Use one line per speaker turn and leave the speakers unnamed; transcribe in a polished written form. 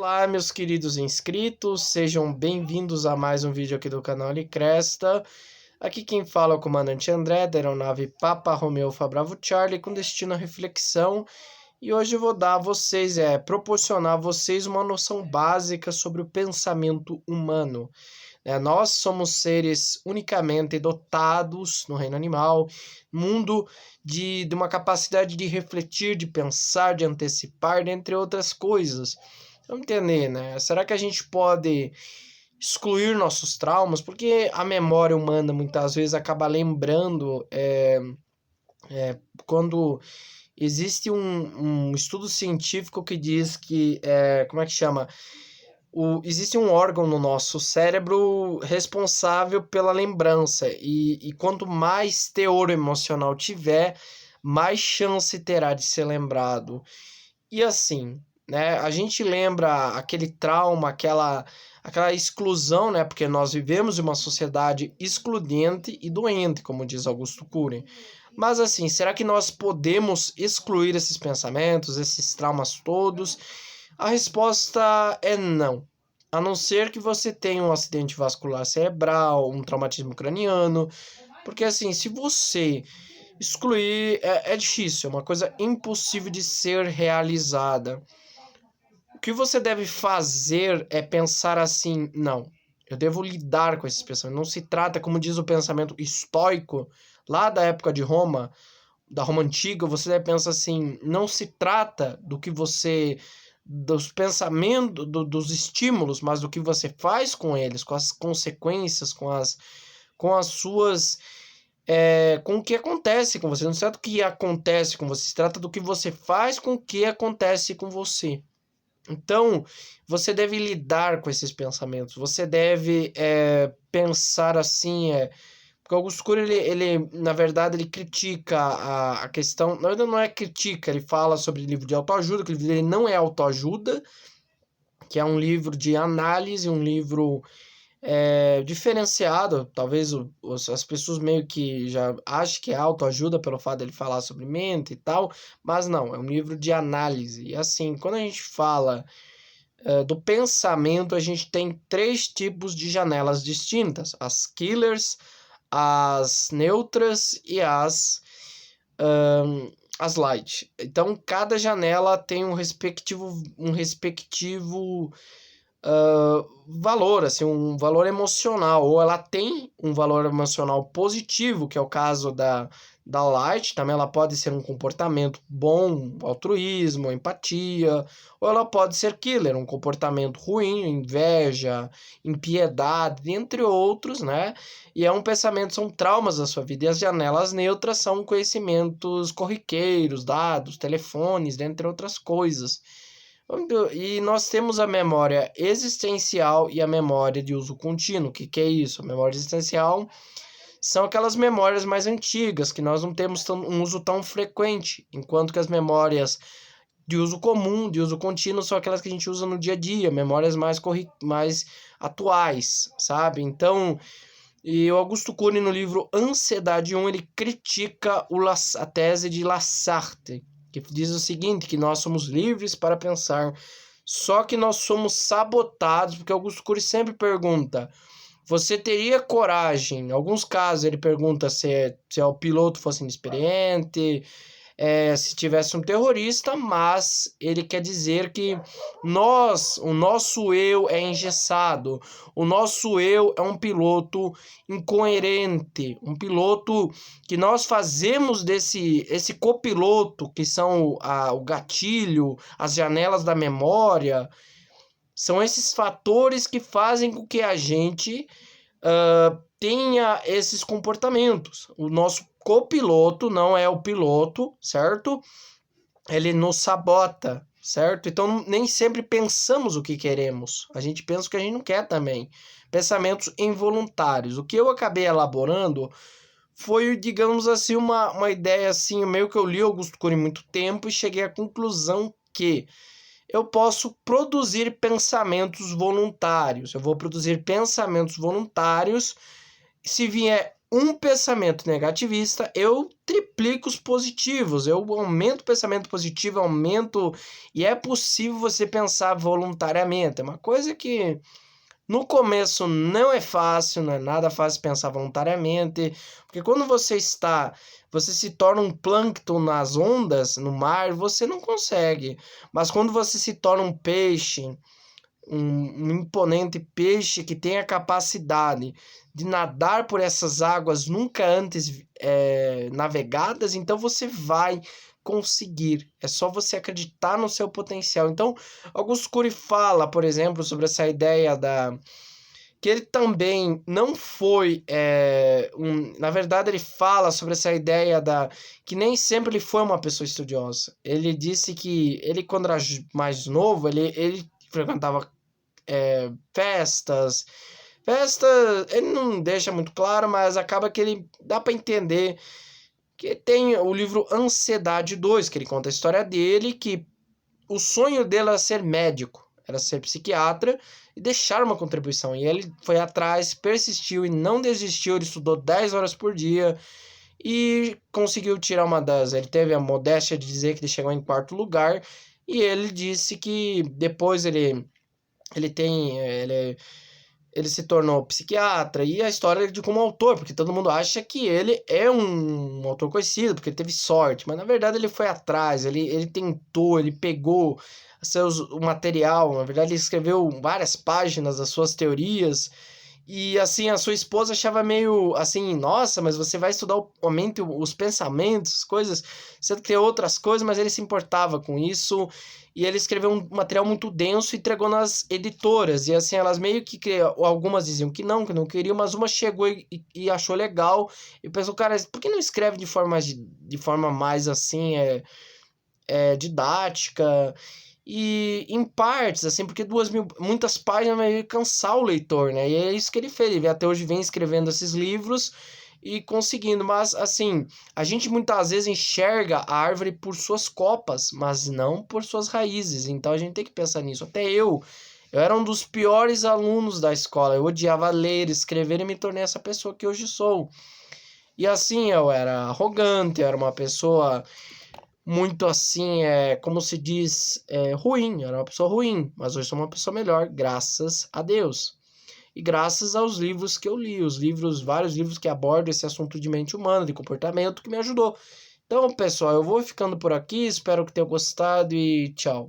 Olá, meus queridos inscritos, sejam bem-vindos a mais um vídeo aqui do canal Cresta. Aqui quem fala é o comandante André, da aeronave Papa Romeo Alfa Bravo Charlie, com destino à reflexão. E hoje eu vou dar a vocês, proporcionar a vocês uma noção básica sobre o pensamento humano. Nós somos seres unicamente dotados no reino animal, mundo de uma capacidade de refletir, de pensar, de antecipar, dentre outras coisas. Vamos entender, né? Será que a gente pode excluir nossos traumas? Porque a memória humana muitas vezes acaba lembrando quando existe um estudo científico que diz que, como é que chama? Existe um órgão no nosso cérebro responsável pela lembrança, e quanto mais teor emocional tiver, mais chance terá de ser lembrado. E assim, né, a gente lembra aquele trauma, aquela exclusão, né, porque nós vivemos em uma sociedade excludente e doente, como diz Augusto Cury. Mas assim, será que nós podemos excluir esses pensamentos, esses traumas todos? A resposta é não. A não ser que você tenha um acidente vascular cerebral, um traumatismo craniano, porque assim, se você excluir, é difícil, é uma coisa impossível de ser realizada. O que você deve fazer é pensar assim, não, eu devo lidar com esses pensamentos. Não se trata, como diz o pensamento estoico, lá da época de Roma, da Roma antiga, você deve pensar assim, não se trata do que você, dos pensamentos, dos estímulos, mas do que você faz com eles, com as consequências, com as suas, com o que acontece com você. Não se trata do que acontece com você, se trata do que você faz com o que acontece com você. Então, você deve lidar com esses pensamentos, você deve pensar assim, porque Augusto Cury, na verdade, ele critica a questão, na verdade não é critica, ele fala sobre livro de autoajuda, que o livro dele não é autoajuda, que é um livro de análise, um livro diferenciado. Talvez as pessoas meio que já achem que é autoajuda pelo fato dele falar sobre mente e tal, mas não, é um livro de análise. E assim, quando a gente fala do pensamento, a gente tem três tipos de janelas distintas: as killers, as neutras e as light. Então, cada janela tem um respectivo valor, assim, um valor emocional, ou ela tem um valor emocional positivo, que é o caso da Light. Também ela pode ser um comportamento bom, altruísmo, empatia, ou ela pode ser killer, um comportamento ruim, inveja, impiedade, entre outros, né? E é um pensamento, são traumas da sua vida, e as janelas neutras são conhecimentos corriqueiros, dados, telefones, dentre outras coisas. E nós temos a memória existencial e a memória de uso contínuo. O que é isso? A memória existencial são aquelas memórias mais antigas, que nós não temos um uso tão frequente, enquanto que as memórias de uso comum, de uso contínuo, são aquelas que a gente usa no dia a dia, memórias mais atuais, sabe? Então, e o Augusto Cury, no livro Ansiedade 1, ele critica a tese de Lassalle, que diz o seguinte, que nós somos livres para pensar, só que nós somos sabotados, porque Augusto Cury sempre pergunta: você teria coragem? Em alguns casos ele pergunta se o piloto fosse inexperiente, se tivesse um terrorista, mas ele quer dizer que o nosso eu é engessado, o nosso eu é um piloto incoerente, um piloto que nós fazemos esse copiloto, que são o gatilho, as janelas da memória, são esses fatores que fazem com que a gente tenha esses comportamentos. O nosso copiloto não é o piloto, certo? Ele nos sabota, certo? Então nem sempre pensamos o que queremos. A gente pensa o que a gente não quer também. Pensamentos involuntários. O que eu acabei elaborando foi, digamos assim, uma ideia assim, meio que eu li Augusto Cury muito tempo e cheguei à conclusão que eu posso produzir pensamentos voluntários. Eu vou produzir pensamentos voluntários se vier um pensamento negativista, eu triplico os positivos, eu aumento o pensamento positivo, aumento, e é possível você pensar voluntariamente. É uma coisa que no começo não é fácil, não é nada fácil pensar voluntariamente, porque quando você se torna um plâncton nas ondas, no mar, você não consegue. Mas quando você se torna um peixe, um imponente peixe que tem a capacidade de nadar por essas águas nunca antes navegadas, então você vai conseguir. É só você acreditar no seu potencial. Então, Augusto Cury fala, por exemplo, sobre essa ideia da que ele também não foi na verdade ele fala sobre essa ideia da que nem sempre ele foi uma pessoa estudiosa. Ele disse que ele quando era mais novo, ele frequentava festas. Ele não deixa muito claro, mas acaba que ele dá para entender que tem o livro Ansiedade 2, que ele conta a história dele, que o sonho dele era ser médico, era ser psiquiatra e deixar uma contribuição. E ele foi atrás, persistiu e não desistiu, ele estudou 10 horas por dia e conseguiu tirar uma das. Ele teve a modéstia de dizer que ele chegou em quarto lugar e ele disse que depois ele tem. Ele se tornou psiquiatra e a história de como autor, porque todo mundo acha que ele é um autor conhecido, porque ele teve sorte, mas na verdade ele foi atrás, ele tentou, ele pegou o material, na verdade ele escreveu várias páginas das suas teorias. E assim, a sua esposa achava meio assim, nossa, mas você vai estudar aumente os pensamentos, as coisas, você tem outras coisas, mas ele se importava com isso. E ele escreveu um material muito denso e entregou nas editoras. E assim, elas meio que algumas diziam que não queriam, mas uma chegou e achou legal. E pensou, cara, por que não escreve de forma mais assim, didática? E em partes, assim, porque muitas páginas vai cansar o leitor, né? E é isso que ele fez. Ele até hoje vem escrevendo esses livros e conseguindo. Mas, assim, a gente muitas vezes enxerga a árvore por suas copas, mas não por suas raízes. Então a gente tem que pensar nisso. Até eu era um dos piores alunos da escola. Eu odiava ler, escrever e me tornei essa pessoa que hoje sou. E assim, eu era arrogante, eu era uma pessoa muito assim, como se diz, ruim, era uma pessoa ruim, mas hoje sou uma pessoa melhor, graças a Deus. E graças aos livros que eu li, vários livros que abordam esse assunto de mente humana, de comportamento, que me ajudou. Então, pessoal, eu vou ficando por aqui, espero que tenham gostado e tchau.